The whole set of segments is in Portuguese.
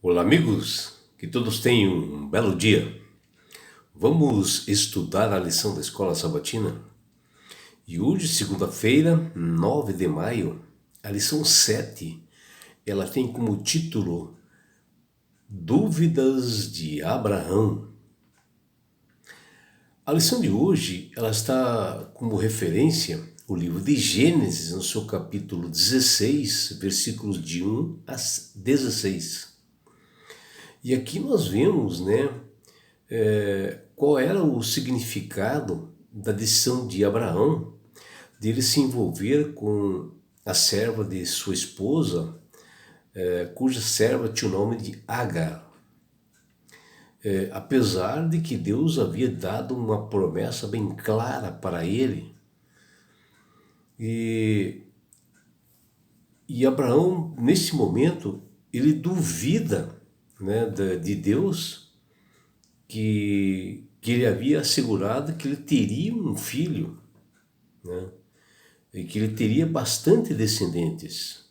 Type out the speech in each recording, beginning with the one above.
Olá, amigos, que todos tenham um belo dia. Vamos estudar a lição da Escola Sabatina? E hoje, segunda-feira, 9 de maio, a lição 7, ela tem como título Dúvidas de Abraão. A lição de hoje, ela está como referência o livro de Gênesis, no seu capítulo 16, versículos de 1 a 16. E aqui nós vemos, qual era o significado da decisão de Abraão de ele se envolver com a serva de sua esposa, cuja serva tinha o nome de Agar. Apesar de que Deus havia dado uma promessa bem clara para ele, e, e Abraão, nesse momento, ele duvida, de Deus, que ele havia assegurado que ele teria um filho, né? E que ele teria bastante descendentes.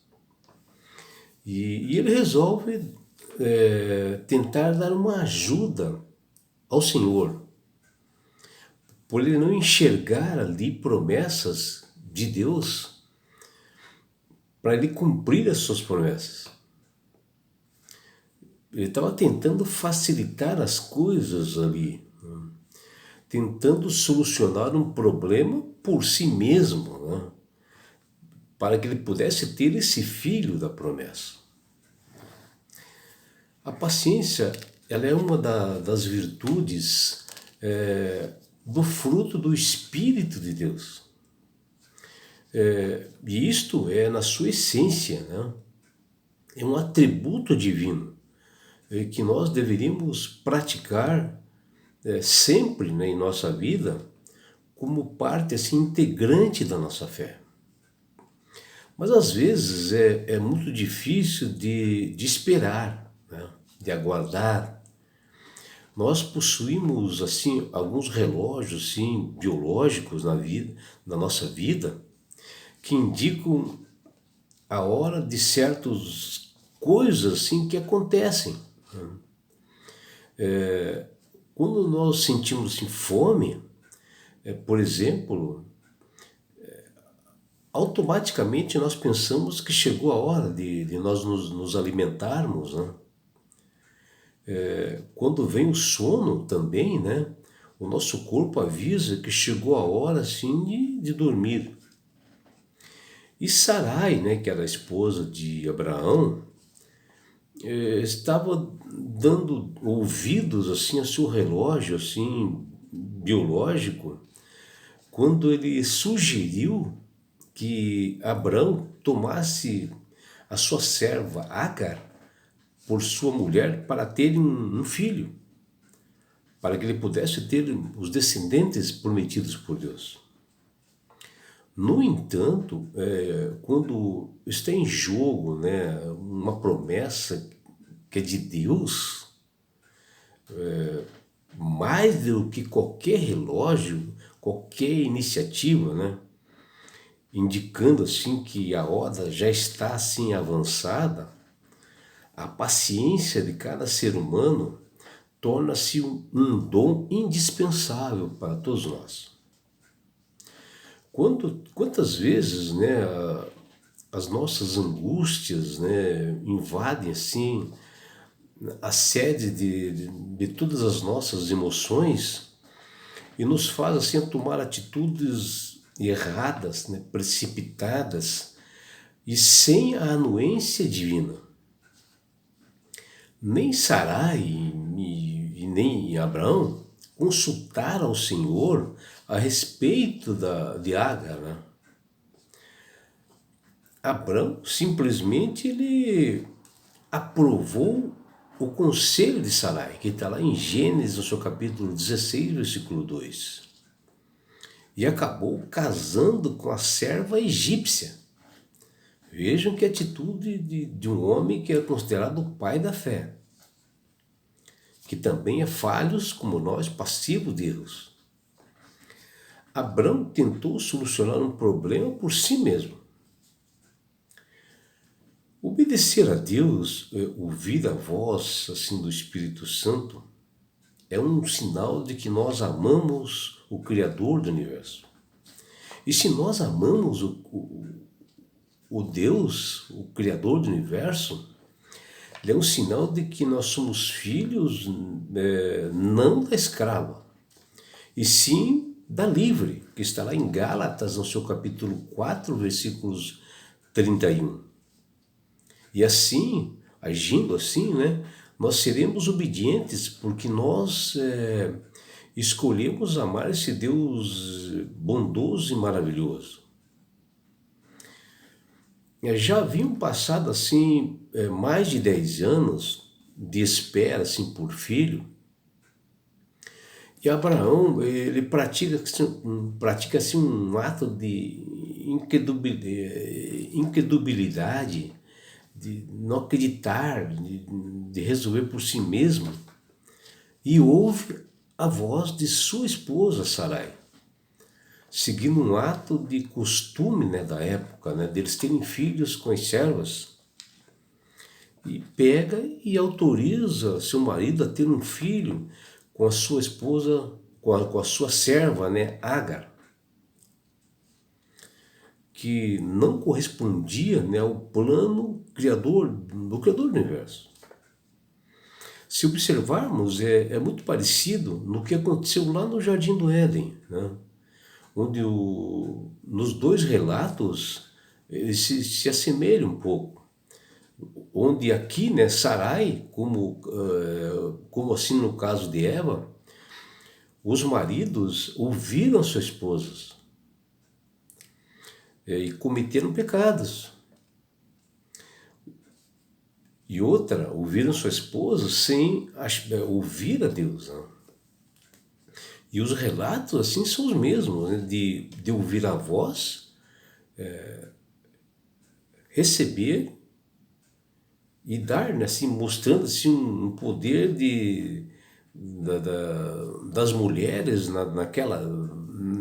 E ele resolve tentar dar uma ajuda ao Senhor, por ele não enxergar ali promessas de Deus para ele cumprir as suas promessas. Ele estava tentando facilitar as coisas ali, tentando solucionar um problema por si mesmo, para que ele pudesse ter esse filho da promessa. A paciência, ela é uma das virtudes do fruto do Espírito de Deus. E isto é na sua essência, é um atributo divino que nós deveríamos praticar sempre, em nossa vida, como parte assim, integrante da nossa fé. Mas às vezes é muito difícil de esperar, de aguardar. Nós possuímos assim alguns relógios assim, biológicos na nossa vida, que indicam a hora de certas coisas assim, que acontecem. Quando nós sentimos assim, fome, por exemplo, automaticamente nós pensamos que chegou a hora de nós nos alimentarmos, Quando vem o sono também, o nosso corpo avisa que chegou a hora assim de dormir. E Sarai, que era a esposa de Abraão, estava dando ouvidos assim ao seu relógio assim biológico, quando ele sugeriu que Abraão tomasse a sua serva Agar por sua mulher para ter um filho, para que ele pudesse ter os descendentes prometidos por Deus. No entanto, quando está em jogo, uma promessa que é de Deus, mais do que qualquer relógio, qualquer iniciativa, indicando assim que a hora já está assim avançada, a paciência de cada ser humano torna-se um dom indispensável para todos nós. Quantas vezes, as nossas angústias, invadem assim a sede de todas as nossas emoções e nos faz assim a tomar atitudes erradas, precipitadas e sem a anuência divina. Nem Sarai e nem Abraão consultaram o Senhor a respeito de Agar. Abraão simplesmente ele aprovou o conselho de Sarai, que está lá em Gênesis, no seu capítulo 16, versículo 2. E acabou casando com a serva egípcia. Vejam que atitude de um homem que é considerado o pai da fé, que também é falhos como nós, passivo de erros. Abraão tentou solucionar um problema por si mesmo. Obedecer a Deus, ouvir a voz assim do Espírito Santo, é um sinal de que nós amamos o Criador do universo. E se nós amamos o Deus, o Criador do universo, ele é um sinal de que nós somos filhos não da escrava, e sim da livre, que está lá em Gálatas, no seu capítulo 4, versículos 31. E assim, agindo assim, né, nós seremos obedientes, porque nós escolhemos amar esse Deus bondoso e maravilhoso. Já haviam passado assim mais de 10 anos de espera assim por filho, e Abraão ele pratica assim um ato de incredulidade, de não acreditar, de resolver por si mesmo, e ouve a voz de sua esposa Sarai, seguindo um ato de costume, né, da época, né, deles terem filhos com as servas, e pega e autoriza seu marido a ter um filho com a sua esposa, com a sua serva, né, Agar, que não correspondia, né, ao plano do Criador do universo. Se observarmos, é muito parecido no que aconteceu lá no Jardim do Éden, né? Onde nos dois relatos eles se assemelham um pouco. Onde aqui, né, Sarai, como assim no caso de Eva, os maridos ouviram suas esposas e cometeram pecados. E outra, ouviram sua esposa sem ouvir a Deus, né? E os relatos assim são os mesmos, né? De ouvir a voz, receber e dar, né? Assim, mostrando assim, um poder das mulheres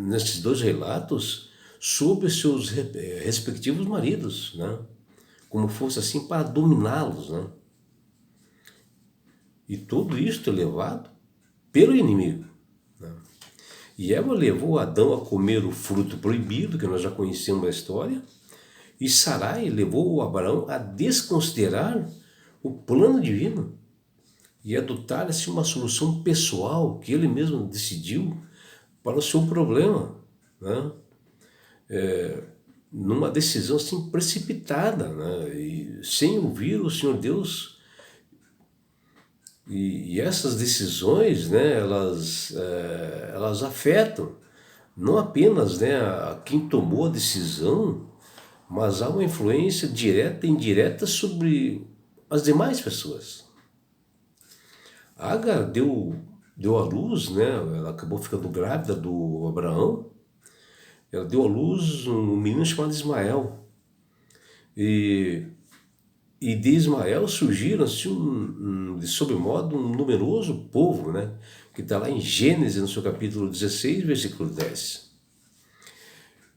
nesses dois relatos sobre os seus respectivos maridos, né? Como fosse assim para dominá-los, né? E tudo isto é levado pelo inimigo, né? E Eva levou Adão a comer o fruto proibido, que nós já conhecemos a história, e Sarai levou Abraão a desconsiderar o plano divino e adotar assim, uma solução pessoal que ele mesmo decidiu para o seu problema, né? Numa decisão assim precipitada, né? E sem ouvir o Senhor Deus. E essas decisões, né, elas afetam não apenas, né, a quem tomou a decisão, mas há uma influência direta e indireta sobre as demais pessoas. Agar deu à luz, né, ela acabou ficando grávida do Abraão, ela deu à luz um menino chamado Ismael. E de Ismael surgiram assim, de sobremodo um numeroso povo, né, que está lá em Gênesis, no seu capítulo 16, versículo 10.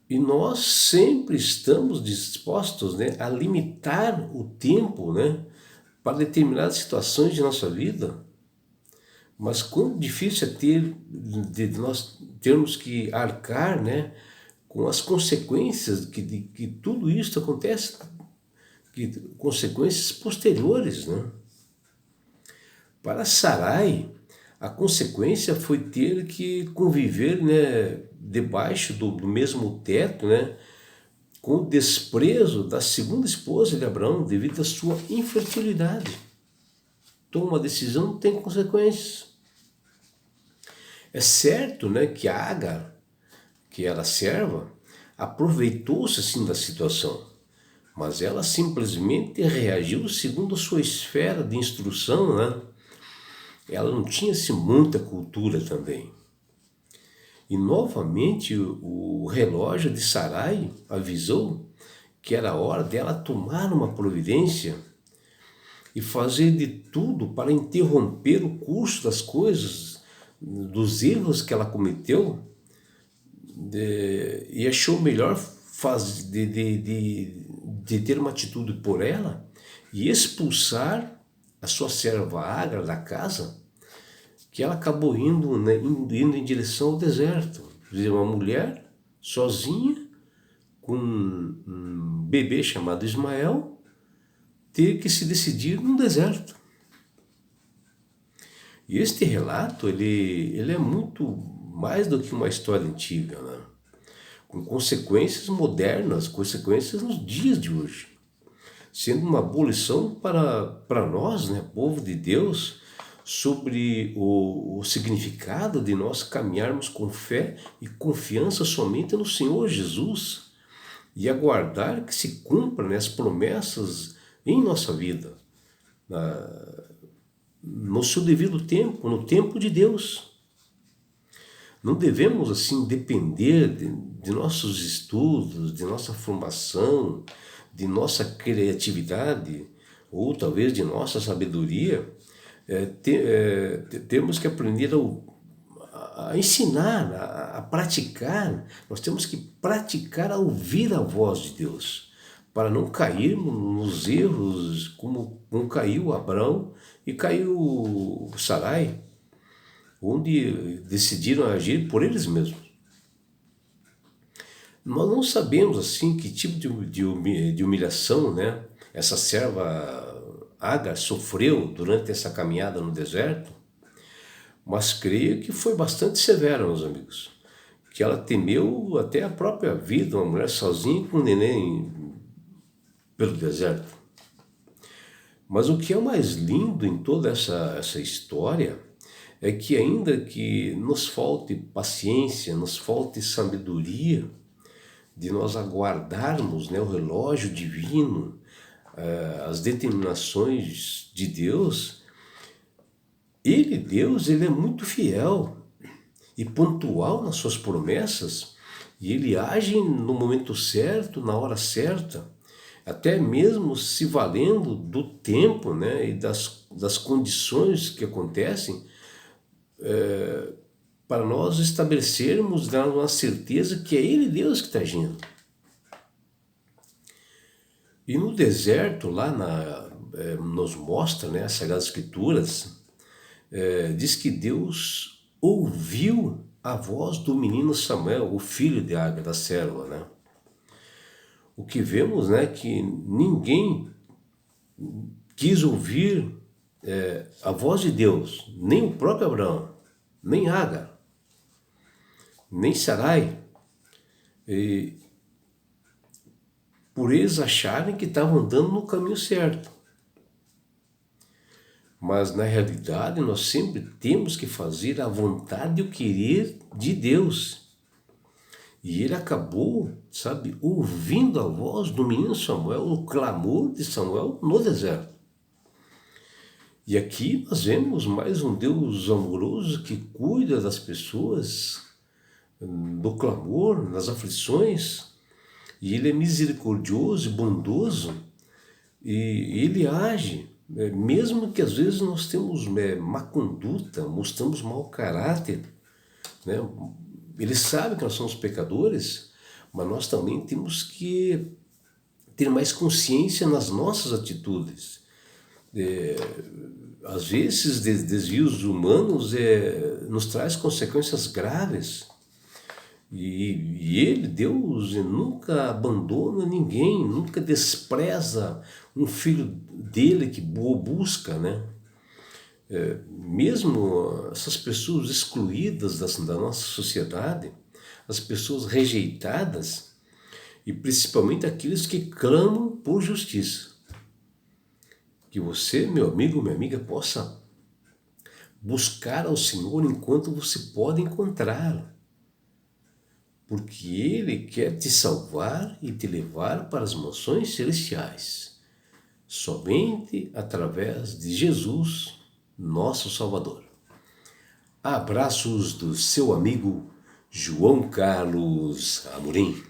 E nós sempre estamos dispostos, né, a limitar o tempo, né, para determinadas situações de nossa vida. Mas quão difícil é de nós termos que arcar, né, com as consequências que tudo isso acontece, consequências posteriores, né? Para Sarai, a consequência foi ter que conviver, né, debaixo do mesmo teto, né, com o desprezo da segunda esposa de Abraão devido à sua infertilidade. Toma uma decisão, tem consequências. É certo, né, que Agar, que era serva, aproveitou-se assim da situação, mas ela simplesmente reagiu segundo a sua esfera de instrução, né? Ela não tinha assim, muita cultura também. E novamente o relógio de Sarai avisou que era hora dela tomar uma providência e fazer de tudo para interromper o curso das coisas, dos erros que ela cometeu, e achou melhor de ter uma atitude por ela e expulsar a sua serva Agar da casa, que ela acabou indo, né, indo em direção ao deserto. Quer dizer, uma mulher sozinha, com um bebê chamado Ismael, ter que se decidir num deserto. E este relato, ele é muito mais do que uma história antiga, né? Com consequências modernas, consequências nos dias de hoje, sendo uma boa lição para nós, né, povo de Deus, sobre o significado de nós caminharmos com fé e confiança somente no Senhor Jesus e aguardar que se cumpram, né, as promessas em nossa vida, no seu devido tempo, no tempo de Deus. Não devemos assim depender de nossos estudos, de nossa formação, de nossa criatividade ou talvez de nossa sabedoria. Temos que aprender a ensinar, a praticar. Nós temos que praticar a ouvir a voz de Deus, para não cairmos nos erros como caiu Abraão e caiu Sarai, onde decidiram agir por eles mesmos. Nós não sabemos assim que tipo de humilhação, né, essa serva Agar sofreu durante essa caminhada no deserto, mas creio que foi bastante severa, meus amigos, que ela temeu até a própria vida, uma mulher sozinha com um neném pelo deserto. Mas o que é mais lindo em toda essa história é que ainda que nos falte paciência, nos falte sabedoria, de nós aguardarmos, né, o relógio divino, as determinações de Deus, Deus, ele é muito fiel e pontual nas suas promessas, e ele age no momento certo, na hora certa, até mesmo se valendo do tempo, né, e das condições que acontecem, para nós estabelecermos, dar uma certeza que é Ele, Deus, que está agindo. E no deserto, lá nos mostra, né, as Sagradas Escrituras, diz que Deus ouviu a voz do menino Samuel, o filho de Agar, da serva, né? O que vemos, né, que ninguém quis ouvir a voz de Deus, nem o próprio Abraão, nem Agar, nem Sarai, por eles acharem que estavam andando no caminho certo. Mas na realidade nós sempre temos que fazer a vontade e o querer de Deus. E ele acabou, sabe, ouvindo a voz do menino Samuel, o clamor de Samuel no deserto. E aqui nós vemos mais um Deus amoroso que cuida das pessoas, do clamor, das aflições, e ele é misericordioso e bondoso, e ele age, mesmo que às vezes nós temos má conduta, mostramos mau caráter, né? Ele sabe que nós somos pecadores, mas nós também temos que ter mais consciência nas nossas atitudes. Às vezes, desvios humanos nos traz consequências graves. E ele, Deus, nunca abandona ninguém, nunca despreza um filho dele que o busca, né? Mesmo essas pessoas excluídas da nossa sociedade, as pessoas rejeitadas, e principalmente aqueles que clamam por justiça. Que você, meu amigo, minha amiga, possa buscar ao Senhor enquanto você pode encontrá-lo, porque Ele quer te salvar e te levar para as mansões celestiais, somente através de Jesus, nosso Salvador. Abraços do seu amigo João Carlos Amorim.